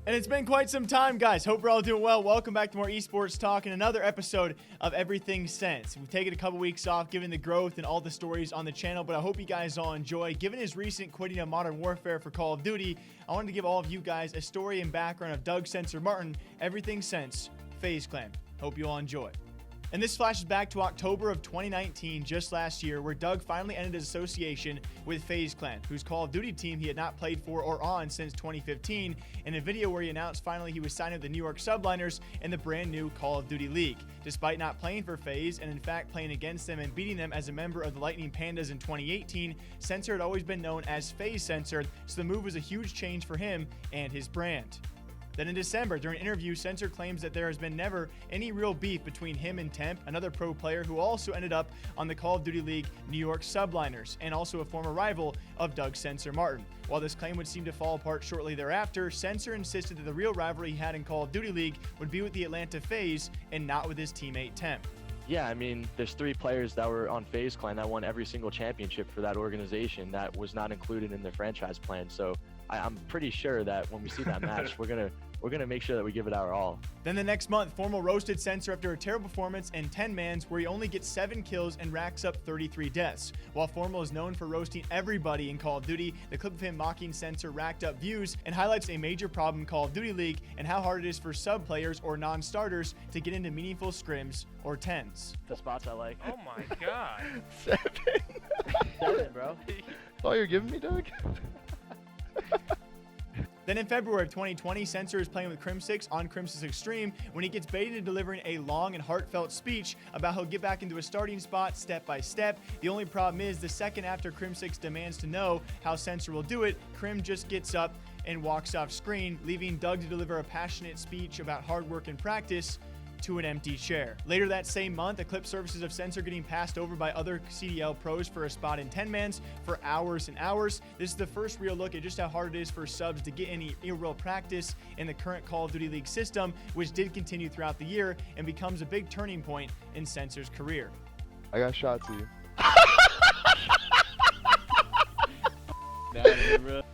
And it's been quite some time, guys. Hope we're all doing well. Welcome back to more esports talk and another episode of Everything Sense. We've taken a couple weeks off given the growth and all the stories on the channel, but I hope you guys all enjoy. Given his recent quitting of Modern Warfare for Call of Duty, I wanted to give all of you guys a story and background of Doug Censor Martin, Everything Sense, FaZe Clan. Hope you all enjoy. And this flashes back to October of 2019, just last year, where Doug finally ended his association with FaZe Clan, whose Call of Duty team he had not played for or on since 2015, in a video where he announced finally he was signing with the New York Subliners in the brand new Call of Duty League. Despite not playing for FaZe, and in fact playing against them and beating them as a member of the Lightning Pandas in 2018, Censor had always been known as FaZe Censor, so the move was a huge change for him and his brand. Then in December, during an interview, Censor claims that there has been never any real beef between him and Temp, another pro player who also ended up on the Call of Duty League New York Subliners, and also a former rival of Doug Censor Martin. While this claim would seem to fall apart shortly thereafter, Censor insisted that the real rivalry he had in Call of Duty League would be with the Atlanta FaZe and not with his teammate Temp. Yeah, I mean, there's 3 players that were on FaZe Clan that won every single championship for that organization that was not included in their franchise plan. So I'm pretty sure that when we see that match, we're gonna make sure that we give it our all. Then the next month, Formal roasted Censor after a terrible performance in 10-mans where he only gets 7 kills and racks up 33 deaths. While Formal is known for roasting everybody in Call of Duty, the clip of him mocking Censor racked up views and highlights a major problem in Call of Duty League and how hard it is for sub players or non-starters to get into meaningful scrims or 10s. The spots I like. Oh my god. 7, bro. That's all you're giving me, Doug? Then in February of 2020, Censor is playing with Crim6 on Crim6 Extreme when he gets baited into delivering a long and heartfelt speech about how he'll get back into a starting spot step by step. The only problem is the second after Crim6 demands to know how Censor will do it, Crim just gets up and walks off screen, leaving Doug to deliver a passionate speech about hard work and practice to an empty chair. Later that same month, a clip surfaces of Censor getting passed over by other CDL pros for a spot in 10-mans for hours and hours. This is the first real look at just how hard it is for subs to get any real practice in the current Call of Duty League system, which did continue throughout the year and becomes a big turning point in Censor's career. I got shots of you.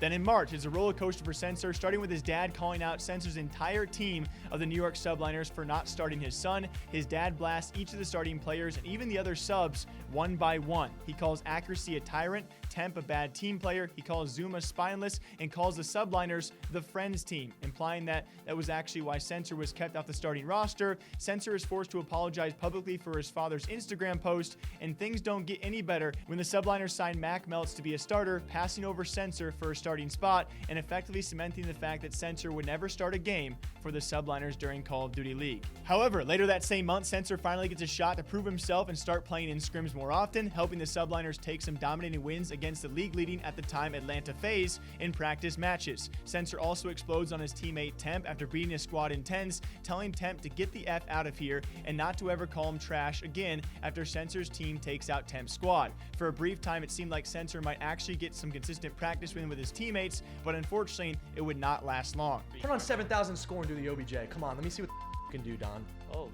Then in March, it's a roller coaster for Censor, starting with his dad calling out Censor's entire team of the New York Subliners for not starting his son. His dad blasts each of the starting players and even the other subs one by one. He calls Accuracy a tyrant, Temp a bad team player, he calls Zuma spineless, and calls the Subliners the Friends team, implying that was actually why Censor was kept off the starting roster. Censor is forced to apologize publicly for his father's Instagram post, and things don't get any better when the Subliners sign Mac Melts to be a starter, passing over Censor for a starting spot and effectively cementing the fact that Censor would never start a game for the Subliners during Call of Duty League. However, later that same month, Censor finally gets a shot to prove himself and start playing in scrims more often, helping the Subliners take some dominating wins against the league leading at the time Atlanta FaZe in practice matches. Censor also explodes on his teammate Temp after beating his squad in 10s, telling Temp to get the F out of here and not to ever call him trash again after Censor's team takes out Temp's squad. For a brief time, it seemed like Censor might actually get some consistent practice with his teammates, but unfortunately, it would not last long. Put on 7,000 score and do the OBJ. Come on, let me see what the can do, Don. Oh,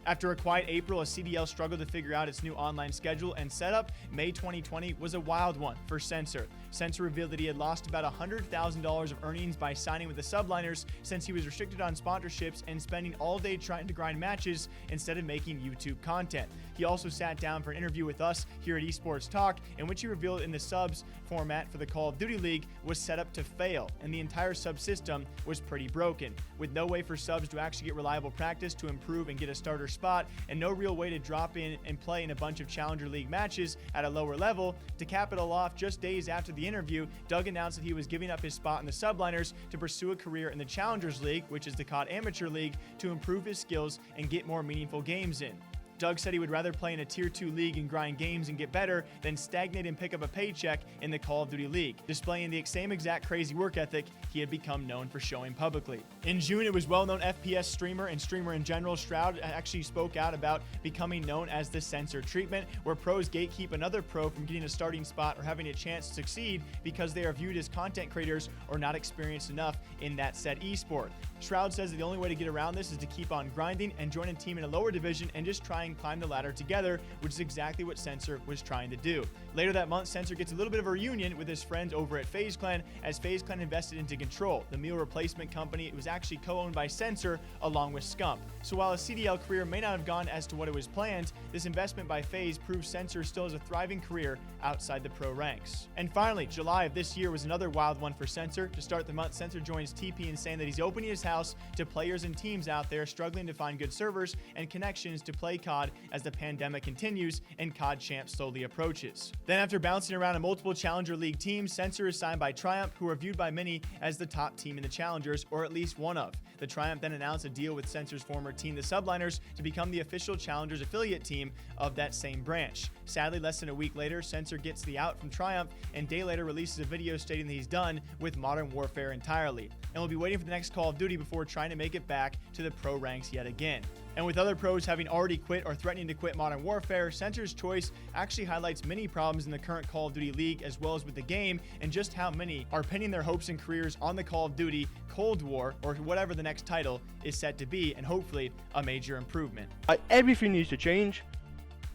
After a quiet April, a CDL struggled to figure out its new online schedule and setup. May 2020 was a wild one for Censor. Censor revealed that he had lost about $100,000 of earnings by signing with the Subliners since he was restricted on sponsorships and spending all day trying to grind matches instead of making YouTube content. He also sat down for an interview with us here at Esports Talk, in which he revealed in the subs format for the Call of Duty League was set up to fail, and the entire sub system was pretty broken, with no way for subs to actually get reliable practice to improve and get a starter spot, and no real way to drop in and play in a bunch of Challenger League matches at a lower level. To cap it all off, just days after the interview, Doug announced that he was giving up his spot in the Subliners to pursue a career in the Challengers League, which is the COD Amateur League, to improve his skills and get more meaningful games in. Doug said he would rather play in a Tier 2 league and grind games and get better than stagnate and pick up a paycheck in the Call of Duty League, displaying the same exact crazy work ethic he had become known for showing publicly. In June, it was well-known FPS streamer and streamer in general, Shroud, actually spoke out about becoming known as the Censor treatment, where pros gatekeep another pro from getting a starting spot or having a chance to succeed because they are viewed as content creators or not experienced enough in that said esport. Shroud says that the only way to get around this is to keep on grinding and join a team in a lower division and just try and team climb the ladder together, which is exactly what Censor was trying to do. Later that month, Censor gets a little bit of a reunion with his friends over at FaZe Clan, as FaZe Clan invested into Control, the meal replacement company. It was actually co-owned by Censor along with Scump. So while his CDL career may not have gone as to what it was planned, this investment by FaZe proves Censor still has a thriving career outside the pro ranks. And finally, July of this year was another wild one for Censor. To start the month, Censor joins TP in saying that he's opening his house to players and teams out there struggling to find good servers and connections to play COD as the pandemic continues and COD Champ slowly approaches. Then after bouncing around in multiple Challenger League teams, Censor is signed by Triumph, who are viewed by many as the top team in the Challengers, or at least one of. The Triumph then announced a deal with Censor's former team, the Subliners, to become the official Challengers affiliate team of that same branch. Sadly, less than a week later, Censor gets the out from Triumph, and a day later releases a video stating that he's done with Modern Warfare entirely, and will be waiting for the next Call of Duty before trying to make it back to the pro ranks yet again. And with other pros having already quit or threatening to quit Modern Warfare, Censor's choice actually highlights many problems in the current Call of Duty League as well as with the game, and just how many are pinning their hopes and careers on the Call of Duty Cold War, or whatever the next title is set to be, and hopefully a major improvement. Everything needs to change.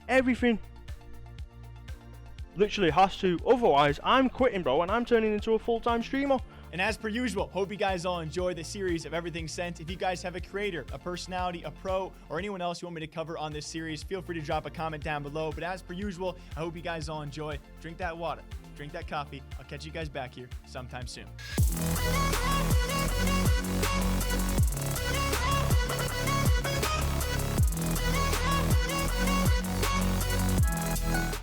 Everything. Literally has to. Otherwise, I'm quitting, bro, and I'm turning into a full-time streamer. And as per usual, hope you guys all enjoy the series of Everything Sent. If you guys have a creator, a personality, a pro, or anyone else you want me to cover on this series, feel free to drop a comment down below. But as per usual, I hope you guys all enjoy. Drink that water, drink that coffee. I'll catch you guys back here sometime soon.